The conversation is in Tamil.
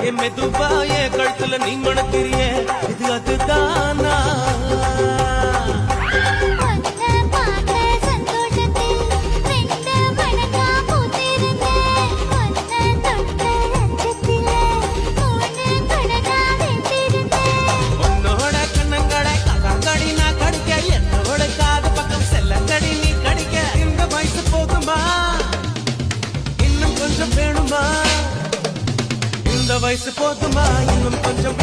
என் மெதுவா என் கழுத்துல நீ மணக்கிறிய இது அதுதானா உன்னோட கண்ணங்கடை கடி நான் கடிக்க என்னோட காது பக்கம் செல்லங்கடி நீ கடிக்க இந்த வயசு போதுமா இன்னும் கொஞ்சம் வேணுமா இந்த வயசு போதுமா இன்னும் கொஞ்சம்